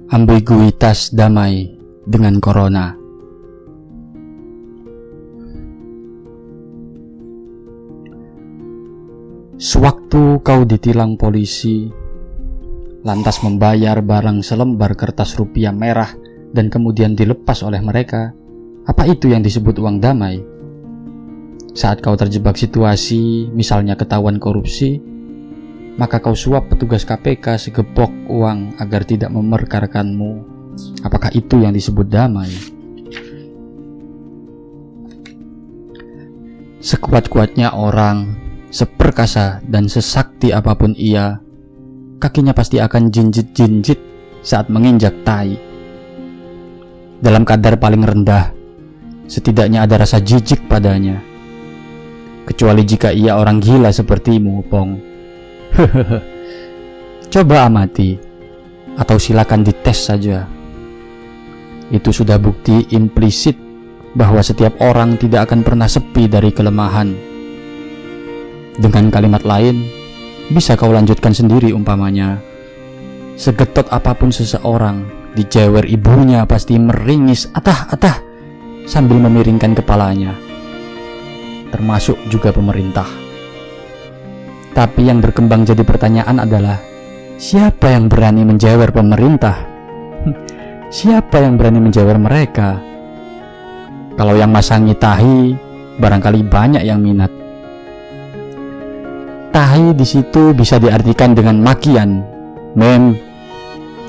Ambiguitas damai dengan corona. Sewaktu kau ditilang polisi, lantas membayar barang selembar kertas rupiah merah dan kemudian dilepas oleh mereka, apa itu yang disebut uang damai? Saat kau terjebak situasi, misalnya ketahuan korupsi, maka kau suap petugas KPK segepok uang agar tidak memerkarakanmu. Apakah itu yang disebut damai? Sekuat-kuatnya orang, seperkasa dan sesakti apapun ia, kakinya pasti akan jinjit-jinjit saat menginjak tai. Dalam kadar paling rendah, setidaknya ada rasa jijik padanya. Kecuali jika ia orang gila sepertimu, Pong. Coba amati, atau silakan dites saja. Itu sudah bukti implisit bahwa setiap orang tidak akan pernah sepi dari kelemahan. Dengan kalimat lain, bisa kau lanjutkan sendiri umpamanya. Segetot apapun seseorang, dijewer ibunya pasti meringis atah-atah sambil memiringkan kepalanya. Termasuk juga pemerintah. Tapi yang berkembang jadi pertanyaan adalah, siapa yang berani menjewer pemerintah? Siapa yang berani menjewer mereka? Kalau yang masangi tahi, barangkali banyak yang minat. Tahi di situ bisa diartikan dengan makian, meme,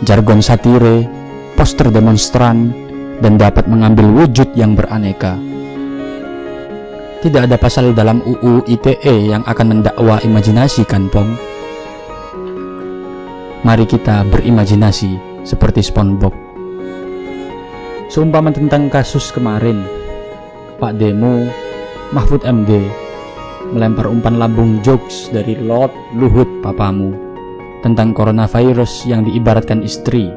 jargon satire, poster demonstran, dan dapat mengambil wujud yang beraneka. Tidak ada pasal dalam UU ITE yang akan mendakwa imajinasi, kan, Pong? Mari kita berimajinasi seperti SpongeBob. Seumpama tentang kasus kemarin, Pak Demo, Mahfud MD melempar umpan lambung jokes dari Lord Luhut papamu tentang coronavirus yang diibaratkan istri.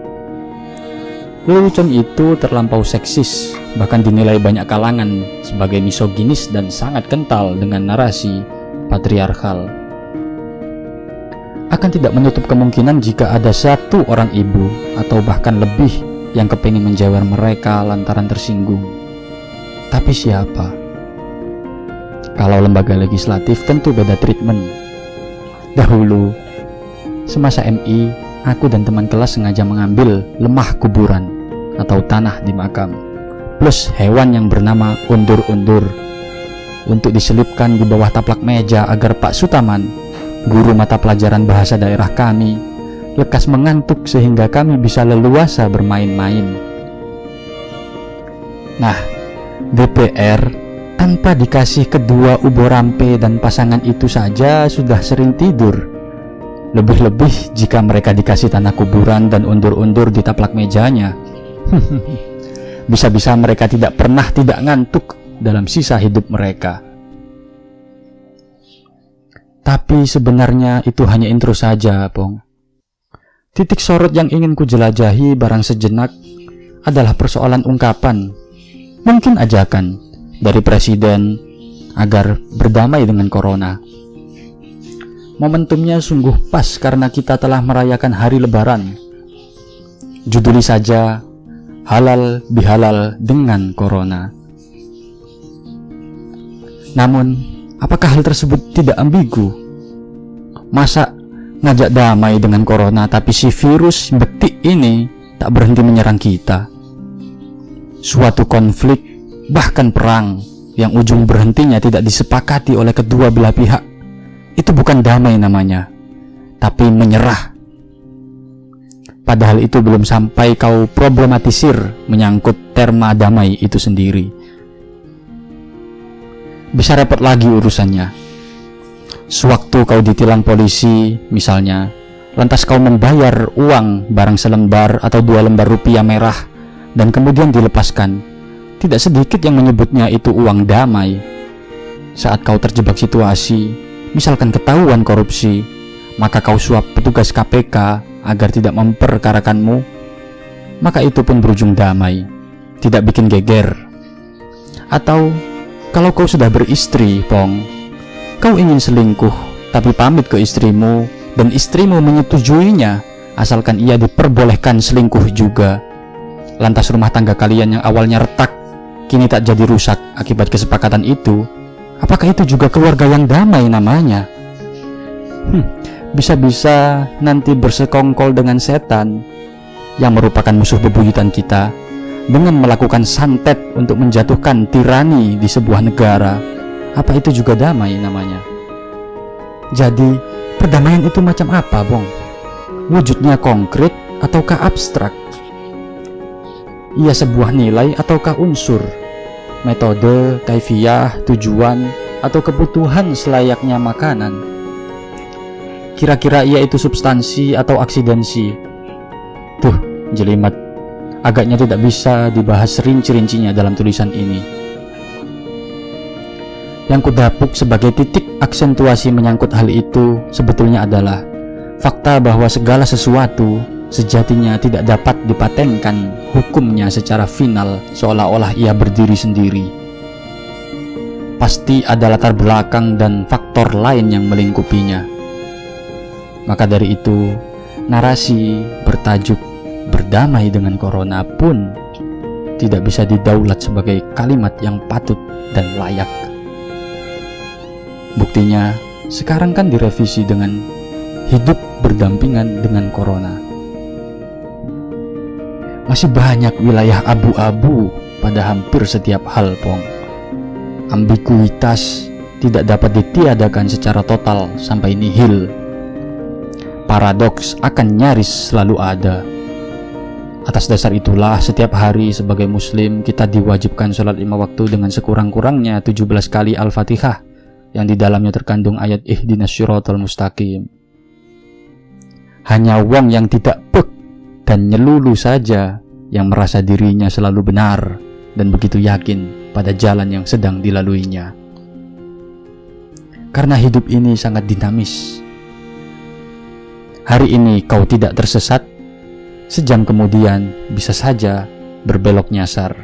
Lelucon itu terlampau seksis, bahkan dinilai banyak kalangan sebagai misoginis dan sangat kental dengan narasi patriarkal. Akan tidak menutup kemungkinan jika ada satu orang ibu atau bahkan lebih yang kepingin menjewer mereka lantaran tersinggung. Tapi siapa? Kalau lembaga legislatif tentu beda treatment. Dahulu, semasa MI, aku dan teman kelas sengaja mengambil lemah kuburan atau tanah di makam, plus hewan yang bernama undur-undur, untuk diselipkan di bawah taplak meja agar Pak Sutaman, guru mata pelajaran bahasa daerah kami, lekas mengantuk sehingga kami bisa leluasa bermain-main. Nah, DPR tanpa dikasih kedua ubo rampe dan pasangan itu saja sudah sering tidur. Lebih-lebih jika mereka dikasih tanah kuburan dan undur-undur di taplak mejanya. Bisa-bisa mereka tidak pernah tidak ngantuk dalam sisa hidup mereka. Tapi sebenarnya itu hanya intro saja, Pong. Titik sorot yang ingin ku jelajahi barang sejenak adalah persoalan ungkapan, mungkin ajakan dari Presiden agar berdamai dengan corona. Momentumnya sungguh pas karena kita telah merayakan hari Lebaran. Juduli saja, halal bihalal dengan corona. Namun, apakah hal tersebut tidak ambigu? Masa ngajak damai dengan corona tapi si virus betik ini tak berhenti menyerang kita? Suatu konflik, bahkan perang, yang ujung berhentinya tidak disepakati oleh kedua belah pihak, itu bukan damai namanya, tapi menyerah. Padahal itu belum sampai kau problematisir menyangkut terma damai itu sendiri. Bisa repot lagi urusannya. Sewaktu kau ditilang polisi, misalnya, lantas kau membayar uang barang selembar atau 2 lembar rupiah merah dan kemudian dilepaskan, tidak sedikit yang menyebutnya itu uang damai. Saat kau terjebak situasi, misalkan ketahuan korupsi, maka kau suap petugas KPK agar tidak memperkarakanmu, maka itu pun berujung damai, tidak bikin geger. Atau kalau kau sudah beristri, Pong, kau ingin selingkuh tapi pamit ke istrimu dan istrimu menyetujuinya asalkan ia diperbolehkan selingkuh juga. Lantas rumah tangga kalian yang awalnya retak kini tak jadi rusak akibat kesepakatan itu. Apakah itu juga keluarga yang damai namanya? Bisa-bisa nanti bersekongkol dengan setan yang merupakan musuh bebuyutan kita dengan melakukan santet untuk menjatuhkan tirani di sebuah negara. Apa itu juga damai namanya? Jadi perdamaian itu macam apa, Bong? Wujudnya konkret ataukah abstrak? Ia sebuah nilai ataukah unsur? Metode, kaifiyah, tujuan, atau kebutuhan selayaknya makanan? Kira-kira ia itu substansi atau aksidensi? Tuh, jelimet. Agaknya tidak bisa dibahas rinci-rincinya dalam tulisan ini. Yang kudapuk sebagai titik aksentuasi menyangkut hal itu sebetulnya adalah fakta bahwa segala sesuatu sejatinya tidak dapat dipatenkan hukumnya secara final seolah-olah ia berdiri sendiri. Pasti ada latar belakang dan faktor lain yang melingkupinya. Maka dari itu, narasi bertajuk "Berdamai dengan Corona" pun tidak bisa didaulat sebagai kalimat yang patut dan layak. Buktinya, sekarang kan direvisi dengan "Hidup berdampingan dengan Corona". Masih banyak wilayah abu-abu pada hampir setiap hal, Pong. Ambiguitas tidak dapat ditiadakan secara total sampai nihil. Paradoks akan nyaris selalu ada. Atas dasar itulah setiap hari sebagai muslim kita diwajibkan sholat 5 waktu dengan sekurang-kurangnya 17 kali Al-Fatihah yang di dalamnya terkandung ayat Ihdinas Syiratal Mustaqim. Hanya wong yang tidak pek dan nyelulu saja yang merasa dirinya selalu benar dan begitu yakin pada jalan yang sedang dilaluinya. Karena hidup ini sangat dinamis. Hari ini kau tidak tersesat, sejam kemudian bisa saja berbelok nyasar.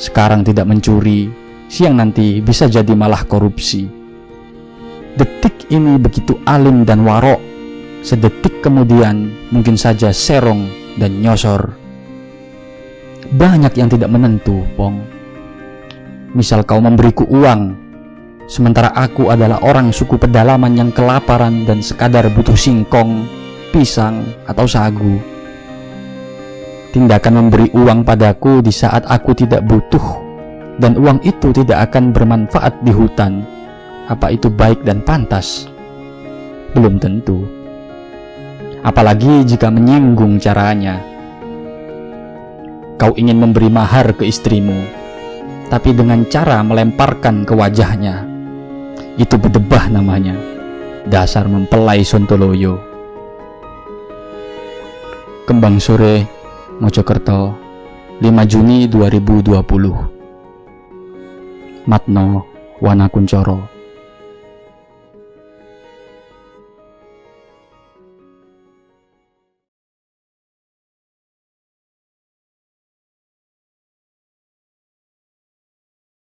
Sekarang tidak mencuri, siang nanti bisa jadi malah korupsi. Detik ini begitu alim dan warok, sedetik kemudian mungkin saja serong dan nyosor. Banyak yang tidak menentu, Pong. Misal kau memberiku uang, sementara aku adalah orang suku pedalaman yang kelaparan dan sekadar butuh singkong, pisang, atau sagu. Tindakan memberi uang padaku di saat aku tidak butuh dan uang itu tidak akan bermanfaat di hutan, apa itu baik dan pantas? Belum tentu. Apalagi jika menyinggung caranya. Kau ingin memberi mahar ke istrimu, tapi dengan cara melemparkan ke wajahnya. Itu berdebah namanya. Dasar mempelai Sontoloyo. Kembang Sore, Mojokerto, 5 Juni 2020. Matno Wanakuncoro.